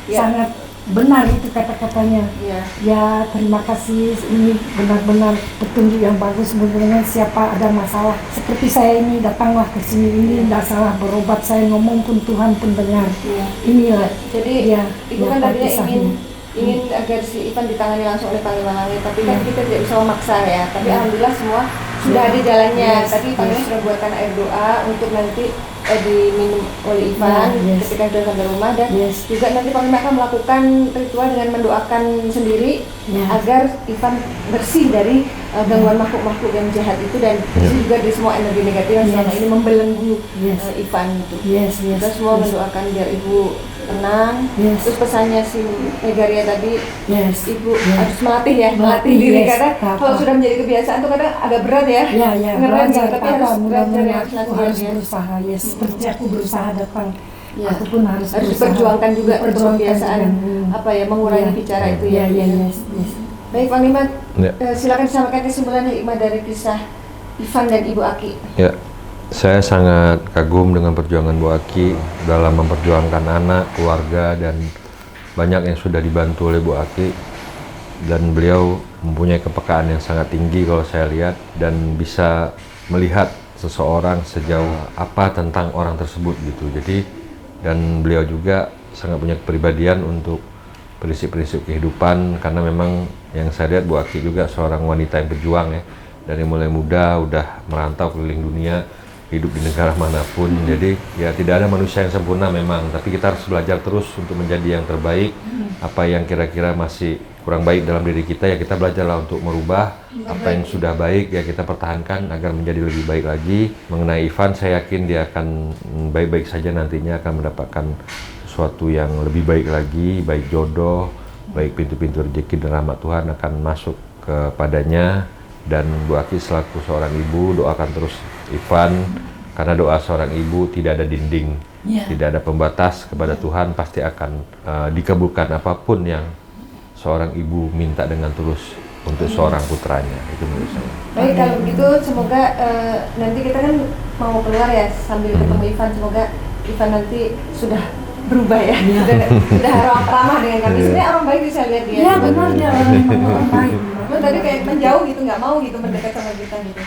Ya.
Sangat benar itu kata-katanya.
Iya.
Ya, terima kasih. Ini benar-benar petunjuk yang bagus. Mudah-mudahan siapa ada masalah seperti saya ini datanglah ke sini. Ini tidak salah berobat. Saya ngomong pun Tuhan pun dengar.
Iya.
Inilah.
Jadi
Ya,
Ibu
ya,
kan tadinya
kisahnya.
ingin agar si Ivan ditangani langsung oleh Panglima Langit, tapi kan
Ya.
kita tidak bisa memaksa ya. Tapi
Ya.
alhamdulillah semua sudah ada jalannya.
Yes,
Tadi Panglima
yes.
sudah buatkan air doa untuk nanti diminum oleh Ivan
Ya, yes.
ketika sudah sampai rumah, dan
Yes.
juga nanti Panglima akan melakukan ritual dengan mendoakan sendiri
Ya.
agar Ivan bersih dari gangguan makhluk-makhluk yang jahat itu, dan bersih juga dari semua energi negatif yang selama
Yes.
ini membelenggu
Yes.
Ivan itu.
Yes, yes.
Kita semua
yes.
mendoakan biar Ibu tenang.
Yes.
Terus pesannya si Megaria tadi,
Yes.
Ibu
Yes.
harus melatih ya, melatih
Melatih,
diri,
yes.
karena
Apa.
kalau sudah menjadi kebiasaan tuh kadang agak berat ya.
Ya, ya,
Ngerem
belajar
ya, tapi harus belajar
mudah-mudahan
ya,
aku
latihan
harus
ya.
berusaha, ya seperti aku berusaha datang,
Ya.
aku pun harus
Harus
berusaha.
diperjuangkan juga untuk
Diperjuangkan
kebiasaan
juga.
apa ya, mengurangi
Ya.
bicara itu
Ya,
ya.
ya, yes, yes.
Baik Panglima,
Ya.
silakan sampaikan kesimpulan dan hikmah dari kisah Ivan dan Ibu Aki.
Ya, saya sangat kagum dengan perjuangan Bu Aki dalam memperjuangkan anak, keluarga, dan banyak yang sudah dibantu oleh Bu Aki. Dan beliau mempunyai kepekaan yang sangat tinggi kalau saya lihat, dan bisa melihat seseorang sejauh apa tentang orang tersebut gitu. Jadi, dan beliau juga sangat punya kepribadian untuk prinsip-prinsip kehidupan, karena memang yang saya lihat Bu Aki juga seorang wanita yang berjuang ya, dari mulai muda udah merantau keliling dunia, hidup di negara manapun. Jadi ya tidak ada manusia yang sempurna memang, tapi kita harus belajar terus untuk menjadi yang terbaik. Apa yang kira-kira masih kurang baik dalam diri kita, ya kita belajarlah untuk merubah. Apa yang sudah baik ya kita pertahankan agar menjadi lebih baik lagi. Mengenai Ivan, saya yakin dia akan baik-baik saja, nantinya akan mendapatkan sesuatu yang lebih baik lagi, baik jodoh, baik pintu-pintu rezeki dan rahmat Tuhan akan masuk kepadanya. Dan Bu Aki selaku seorang ibu, doakan terus Ivan, karena doa seorang ibu tidak ada dinding, tidak ada pembatas. Kepada Tuhan pasti akan dikabulkan apapun yang seorang ibu minta dengan tulus untuk seorang putranya. Itu menurut saya.
Baik, kalau begitu semoga nanti kita kan mau keluar ya sambil ketemu Ivan, semoga Ivan nanti sudah berubah ya. Sudah ramah dengan kami. Sebenarnya orang baik bisa lihat dia.
Iya benar dia orang baik.
Cuma tadi kayak menjauh gitu, nggak mau gitu mendekat sama kita gitu.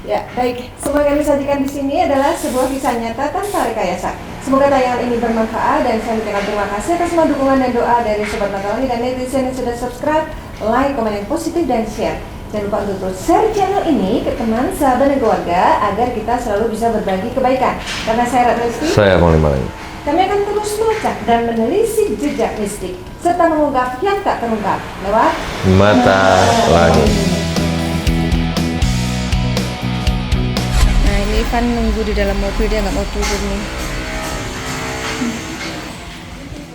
Ya, baik. Semua yang kami sajikan di sini adalah sebuah kisah nyata tanpa rekayasa. Semoga tayangan ini bermanfaat dan saya ucapkan terima kasih atas semua dukungan dan doa dari Sobat Natalani dan netizen yang sudah subscribe, like, komen yang positif dan share. Jangan lupa untuk terus share channel ini ke teman, sahabat, dan keluarga agar kita selalu bisa berbagi kebaikan. Karena saya Ratna Listi,
Saya Mauli Malang.
kami akan terus melacak dan menelisik jejak mistik serta mengungkap yang tak terungkap lewat
Mata Langit.
Nah ini Ivan nunggu di dalam mobil, dia nggak mau turun nih.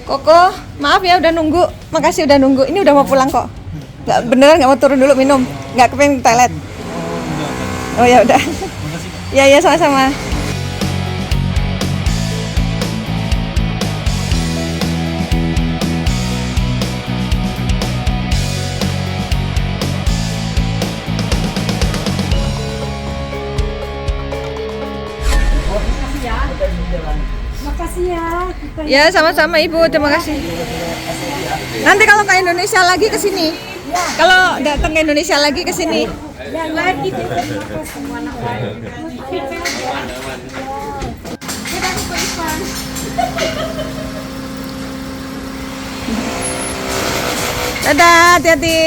Koko, maaf ya udah nunggu, makasih udah nunggu. Ini udah mau pulang kok. Nggak beneran nggak mau turun dulu minum, nggak kepengen ke toilet. Oh ya udah. Ya ya sama-sama.
Makasih ya.
Ya sama-sama Ibu, terima kasih. Nanti kalau ke Indonesia lagi ke sini. Kalau datang ke Indonesia lagi ke sini.
Ya lagi tuh.
Dadah, hati-hati.